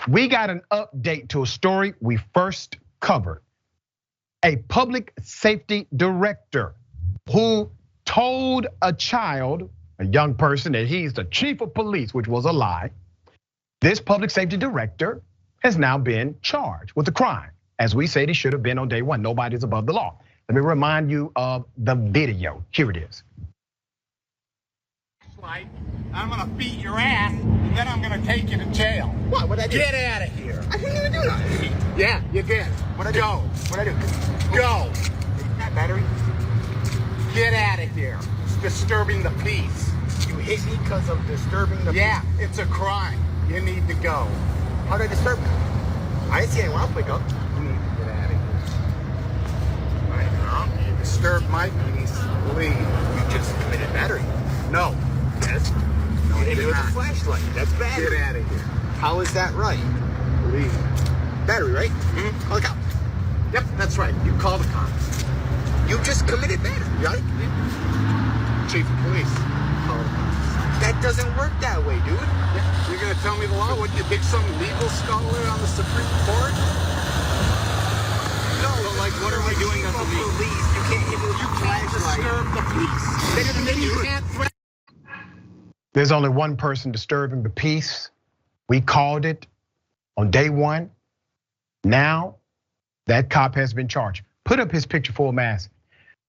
We got an update to a story we first covered. A public safety director who told a child, a young person, that he's the chief of police, which was a lie. This public safety director has now been charged with a crime. As we said, he should have been on day one. Nobody's above the law. Let me remind you of the video. Here it is. I'm gonna beat your ass, and then I'm gonna take you to jail. What? What'd I do? Get out of here. I didn't even do that. Yeah, you did. What'd I do? What'd I do? Go. That battery? Get out of here. It's disturbing the peace. You hit me because of disturbing the Yeah, it's a crime. You need to go. How did I disturb me? I didn't see anyone. I'll pick up. You need to get out of here. Right now, you disturbed my peace. Leave. You just committed battery. No. Yes. No, You hit me you're with a not. flashlight. That's battery. Get out of here. How is that right? Leave. Battery, right? Mm-hmm. Call the cops. Yep, that's right. You call the cops. You just committed battery, right? Chief of police. Call the cops. That doesn't work that way, dude. Yeah. You're gonna tell me the law? What, you think some legal scholar on the Supreme Court? No, So, like, what are we doing on on the the legal? police? You can't hit me with a flashlight. Disturb the peace. Then You can't threaten. There's only one person disturbing the peace. We called it on day one. Now that cop has been charged. Put up his picture full mask.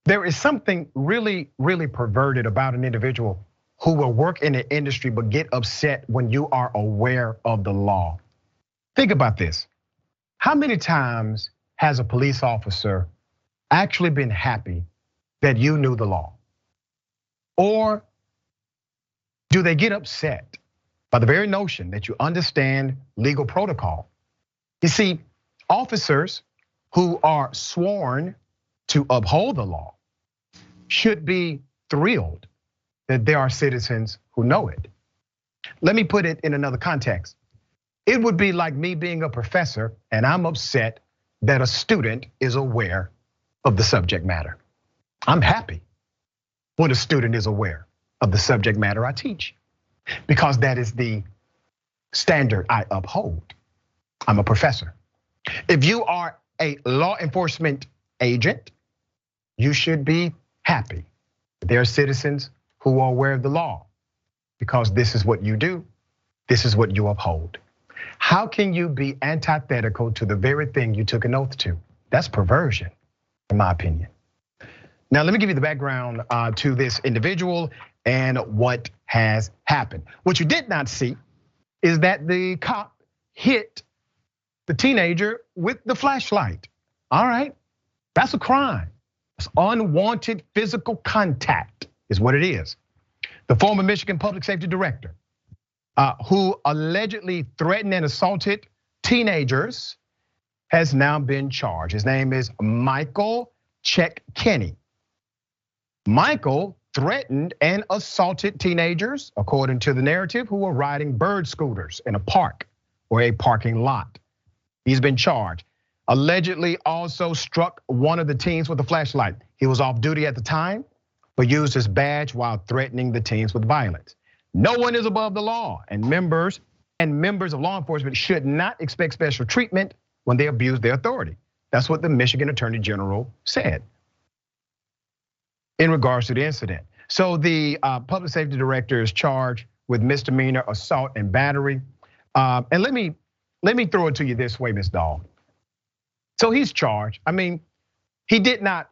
There is something really, really perverted about an individual who will work in the industry but get upset when you are aware of the law. Think about this. How many times has a police officer actually been happy that you knew the law? Or do they get upset by the very notion that you understand legal protocol? You see, officers who are sworn to uphold the law should be thrilled that there are citizens who know it. Let me put it in another context. It would be like me being a professor and I'm upset that a student is aware of the subject matter. I'm happy when a student is aware of the subject matter I teach, because that is the standard I uphold. I'm a professor. If you are a law enforcement agent, you should be happy that there are citizens who are aware of the law, because this is what you do, this is what you uphold. How can you be antithetical to the very thing you took an oath to? That's perversion, in my opinion. Now, let me give you the background to this individual and what has happened. What you did not see is that the cop hit the teenager with the flashlight. All right, that's a crime. It's unwanted physical contact is what it is. The former Michigan public safety director who allegedly threatened and assaulted teenagers has now been charged. His name is Michael Cecchini. Michael threatened and assaulted teenagers, according to the narrative, who were riding bird scooters in a park or a parking lot. He's been charged. Allegedly also struck one of the teens with a flashlight. He was off duty at the time, but used his badge while threatening the teens with violence. No one is above the law, and members of law enforcement should not expect special treatment when they abuse their authority. That's what the Michigan Attorney General said in regards to the incident. So the public safety director is charged with misdemeanor assault and battery. And let me throw it to you this way, Ms. Dahl. So he's charged. I mean, he did not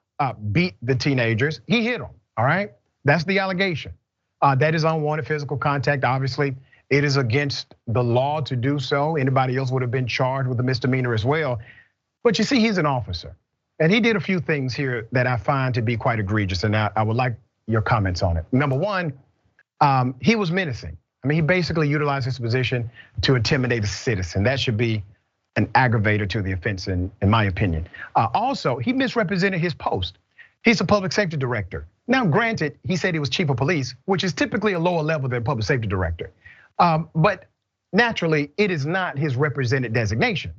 beat the teenagers, he hit them, all right? That's the allegation. That is unwanted physical contact. Obviously, it is against the law to do so. Anybody else would have been charged with a misdemeanor as well. But you see, he's an officer. And he did a few things here that I find to be quite egregious, and I would like your comments on it. Number one, he was menacing. I mean, he basically utilized his position to intimidate a citizen. That should be an aggravator to the offense, in my opinion. Also, he misrepresented his post. He's a public safety director. Now, granted, he said he was chief of police, which is typically a lower level than public safety director. But naturally, it is not his represented designation.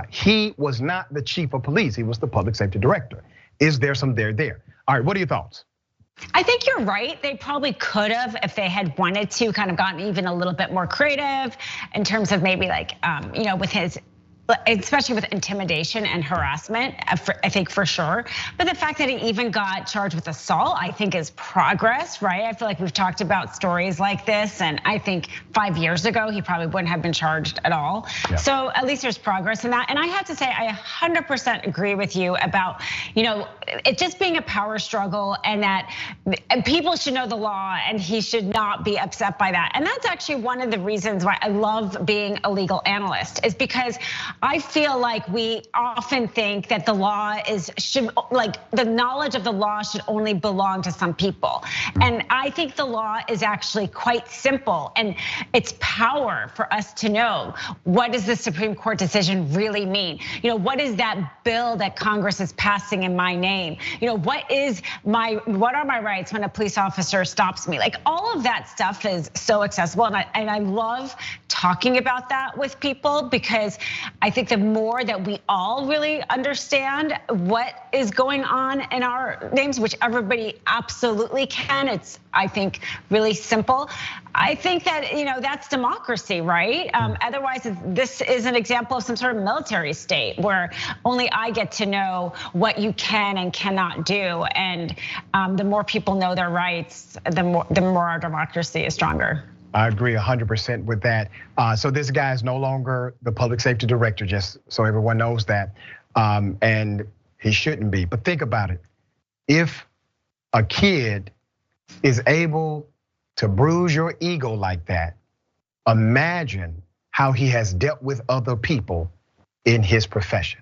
He was not the chief of police, he was the public safety director. Is there some there? All right, what are your thoughts? I think you're right. They probably could have, if they had wanted to, kind of gotten even a little bit more creative in terms of maybe like, with his, especially with intimidation and harassment, I think for sure. But the fact that he even got charged with assault, I think is progress, right? I feel like we've talked about stories like this, and I think 5 years ago, he probably wouldn't have been charged at all. Yeah. So at least there's progress in that. And I have to say, I 100% agree with you about, it just being a power struggle, and that people should know the law, and he should not be upset by that. And that's actually one of the reasons why I love being a legal analyst, is because I feel like we often think that the law the knowledge of the law should only belong to some people. And I think the law is actually quite simple, and it's power for us to know, what does the Supreme Court decision really mean? What is that bill that Congress is passing in my name? What are my rights when a police officer stops me? Like, all of that stuff is so accessible, and I love talking about that with people, because I think the more that we all really understand what is going on in our names, which everybody absolutely can, it's, I think, really simple. I think that, that's democracy, right? Otherwise, this is an example of some sort of military state where only I get to know what you can and cannot do. And the more people know their rights, the more our democracy is stronger. I agree 100% with that. So this guy is no longer the public safety director, just so everyone knows that. And he shouldn't be. But think about it. If a kid is able to bruise your ego like that, imagine how he has dealt with other people in his profession.